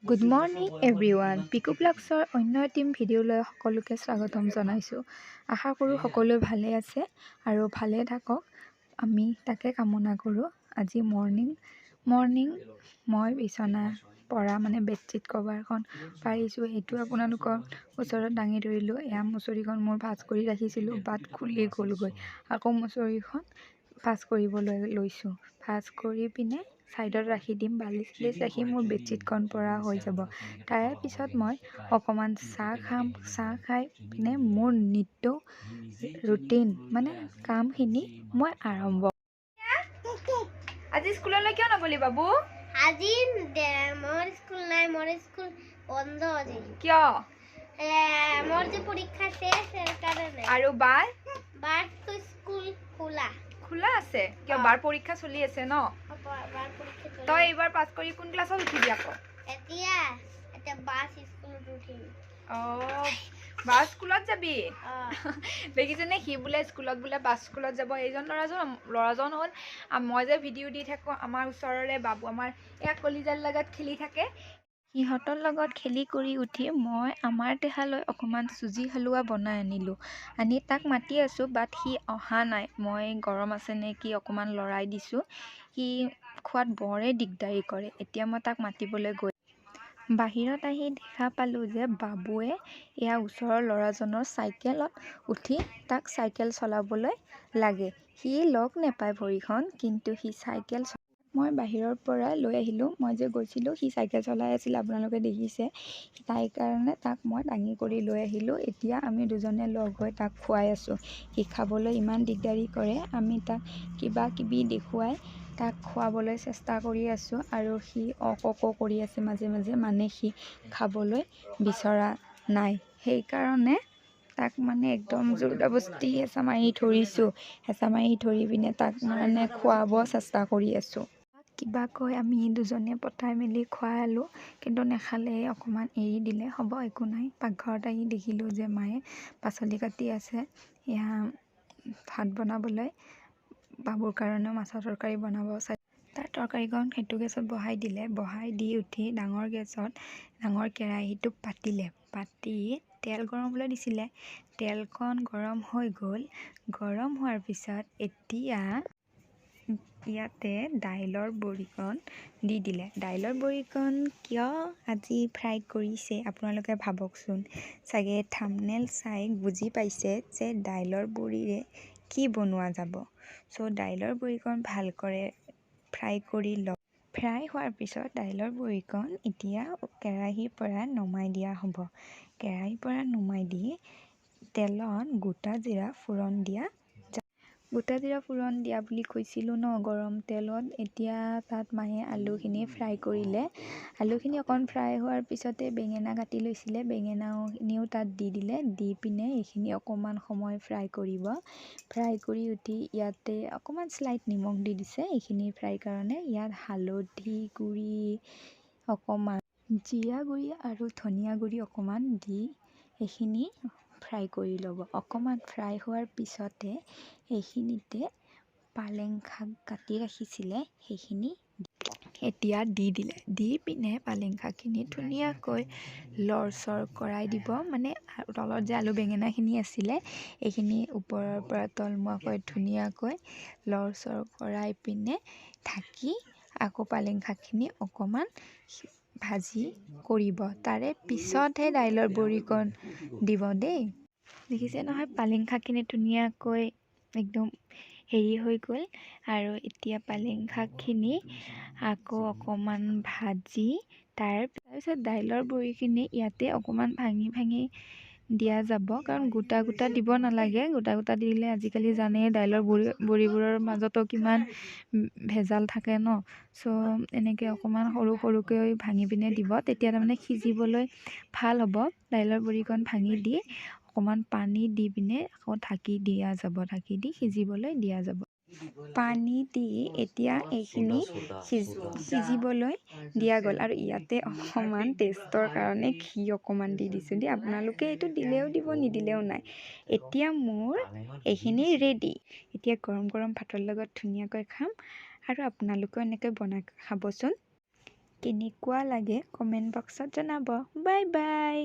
Good morning everyone. Piku ব্লগছৰ অন্য এটিম ভিডিঅ'লৈ সকলোকে স্বাগতম জনাইছোঁ। আশা কৰোঁ সকলোৱে ভালে আছে আৰু ভালে থাকক, আমি তাকে কামনা কৰোঁ। আজি মৰ্ণিং মই বিচনা পৰা বেডশ্বীট কভাৰখন পাৰিছোঁ, সেইটো আপোনালোকৰ ওচৰত দাঙি ধৰিলোঁ। এয়া মুচৰিখন মোৰ ভাঁজ কৰি ৰাখিছিলোঁ, বাট খুলি গ'লগৈ। আকৌ মুচৰিখন ভাঁজ কৰিবলৈ লৈছোঁ। ভাঁজ কৰি পিনে ছাইডত ৰাখি দিম, বালিচ চালিচ ৰাখি মোৰ বেডশ্বীটখন পৰা হৈ যাব। তাৰে পিছত মই অকণমান চাহ খাম। চাহ খাই পিনে মোৰ নিত্য ৰুটিন কামখিনি মই আৰম্ভ। আজি স্কুললৈ কিয় নগলি বাবু? আজি মোৰ স্কুল নাই, মোৰ স্কুল বন্ধ আজি। কিয়? মোৰ যে পৰীক্ষা শেষ সেইকাৰণে। আৰু বাৰ স্কুল খোলা আছে। কিয়? বাৰ পৰীক্ষা চলি আছে ন? বাৰ পৰীক্ষা চলি তই এইবাৰ পাছ কৰি কোন ক্লাছত উঠিবি আকৌ? এতিয়া বাছ স্কুলত উঠিম। বাছ স্কুলত যাবি? দেখিছেনে, সি বোলে স্কুলত বাছ স্কুলত যাব। এইজন ল'ৰাজন হ'ল মই যে ভিডিঅ' দি থাকোঁ, আমাৰ ওচৰৰে বাবু, আমাৰ এয়া কলিজাৰ লগত খেলি থাকে। সিহঁতৰ লগত খেলি কৰি উঠি মই আমাৰ দেহালৈ অকণমান চুজি হালোৱা বনাই আনিলোঁ। আনি তাক মাতি আছোঁ, বাট সি অহা নাই। মই গৰম আছে নে কি অকণমান লৰাই দিছোঁ। সি খোৱাত বৰে দিগদাৰী কৰে। এতিয়া মই তাক মাতিবলৈ গৈ বাহিৰত আহি দেখা পালোঁ যে বাবুৱে এয়া ওচৰৰ ল'ৰাজনৰ চাইকেলত উঠি তাক চাইকেল চলাবলৈ লাগে। সি লগ নেপায় ভৰিখন, কিন্তু সি চাইকেল মই বাহিৰৰ পৰা লৈ আহিলোঁ। মই যে গৈছিলোঁ, সি চাইকেল চলাই আছিল, আপোনালোকে দেখিছে। তাই কাৰণে তাক মই দাঙি কৰি লৈ আহিলোঁ। এতিয়া আমি দুজনে লগ হৈ তাক খুৱাই আছোঁ। সি খাবলৈ ইমান দিগদাৰী কৰে, আমি তাক কিবা কিবি দেখুৱাই তাক খুৱাবলৈ চেষ্টা কৰি আছোঁ। আৰু সি অক কৰি আছে মাজে মাজে, সি খাবলৈ বিচৰা নাই। সেইকাৰণে তাক একদম জোৰদবস্তি হেঁচা মাৰি ধৰিছোঁ। হেঁচা মাৰি ধৰি পিনে তাক খুৱাব চেষ্টা কৰি আছোঁ। কিবা কৈ আমি দুজনে পতাই মেলি খুৱালোঁ, কিন্তু নেখালে। অকণমান এৰি দিলে, হ'ব একো নাই। পাকঘৰত আহি দেখিলোঁ যে মায়ে পাচলি কাটি আছে। এয়া ভাত বনাবলৈ বাবুৰ কাৰণেও মাছৰ তৰকাৰী বনাব। তাৰ তৰকাৰীখন সেইটো গেছত বহাই দিলে। বহাই দি উঠি ডাঙৰ কেৰাহীটো পাতি তেল গৰম হ'বলৈ দিছিলে। তেলখন গৰম হৈ গ'ল। গৰম হোৱাৰ পিছত এতিয়া ইয়াতে দাইলৰ বড়িকণ দি দিলে। দাইলৰ বড়িকণ কিয় আজি ফ্ৰাই কৰিছে আপোনালোকে ভাবকচোন। চাগে থাম্বনেইল চাই বুজি পাইছে যে দাইলৰ বড়িৰে কি বনোৱা যাব। দাইলৰ বড়িকণ ভালকৰে ফ্ৰাই কৰি লওক। ফ্ৰাই হোৱাৰ পিছত দাইলৰ বড়িকণ এতিয়া কেৰাহীৰ পৰা নমাই দিয়া হ'ব। কেৰাহীৰ পৰা নমাই দি তেলত গোটা জিৰা ফোৰণ দিয়া। গোটা জিৰা ফোৰণ দিয়া বুলি কৈছিলোঁ ন, গৰম তেলত। এতিয়া তাত মায়ে আলুখিনি ফ্ৰাই কৰিলে। আলুখিনি অকণ ফ্ৰাই হোৱাৰ পিছতে বেঙেনা কাটি লৈছিলে, বেঙেনাখিনিও তাত দি দিলে। দি পিনে এইখিনি অকণমান সময় ফ্ৰাই কৰিব। ফ্ৰাই কৰি উঠি ইয়াতে অকণমান স্লাইট নিমখ দি দিছে এইখিনি ফ্ৰাই কাৰণে। ইয়াত হালধি গুড়ি অকণমান, জিৰা গুড়ি আৰু ধনিয়া গুড়ি অকণমান দি এইখিনি ফ্ৰাই কৰি ল'ব। অকণমান ফ্ৰাই হোৱাৰ পিছতে এইখিনিতে পালেং শাক কাটি ৰাখিছিলে, সেইখিনি এতিয়া দি দিলে। দি পিনে পালেং শাকখিনি ধুনীয়াকৈ লৰচৰ কৰাই দিব। তলত যে আলু বেঙেনাখিনি আছিলে, এইখিনি ওপৰৰ পৰা তলমুৱাকৈ ধুনীয়াকৈ লৰচৰ কৰাই পিনে ঢাকি আকৌ পালেং শাকখিনি অকণমান ভাজি কৰিব। তাৰে পিছতহে দাইলৰ বড়িকণ দিব দেই। দেখিছে নহয়, পালেং শাকখিনি ধুনীয়াকৈ একদম হেৰি হৈ গ'ল। আৰু এতিয়া পালেং শাকখিনি আকৌ অকণমান ভাজি তাৰপিছত দাইলৰ বড়িখিনি ইয়াতে অকণমান ভাঙি দিয়া যাব, কাৰণ গোটা দিব নালাগে। গোটা দিলে আজিকালি জানেই দাইলৰ বড়িবোৰৰ মাজতো কিমান ভেজাল থাকে ন। এনেকৈ অকণমান সৰুকৈ ভাঙি পিনে দিব, তেতিয়া সিজিবলৈ ভাল হ'ব। দাইলৰ বড়িকণ ভাঙি দি অকণমান পানী দি পিনে আকৌ ঢাকি দিয়া যাব, ঢাকি দি সিজিবলৈ দিয়া যাব। পানী দি এতিয়া এইখিনি সিজিবলৈ দিয়া গ'ল। আৰু ইয়াতে অকণমান টেষ্টৰ কাৰণে ঘি অকণমান দি দিছোঁ দেই। আপোনালোকে এইটো দিলেও দিব, নিদিলেও নাই। এতিয়া মোৰ এইখিনি ৰেডি। এতিয়া গৰম ভাতৰ লগত ধুনীয়াকৈ খাম। আৰু আপোনালোকেও এনেকৈ বনাই খাবচোন। কেনেকুৱা লাগে কমেণ্ট বক্সত জনাব। Bye bye.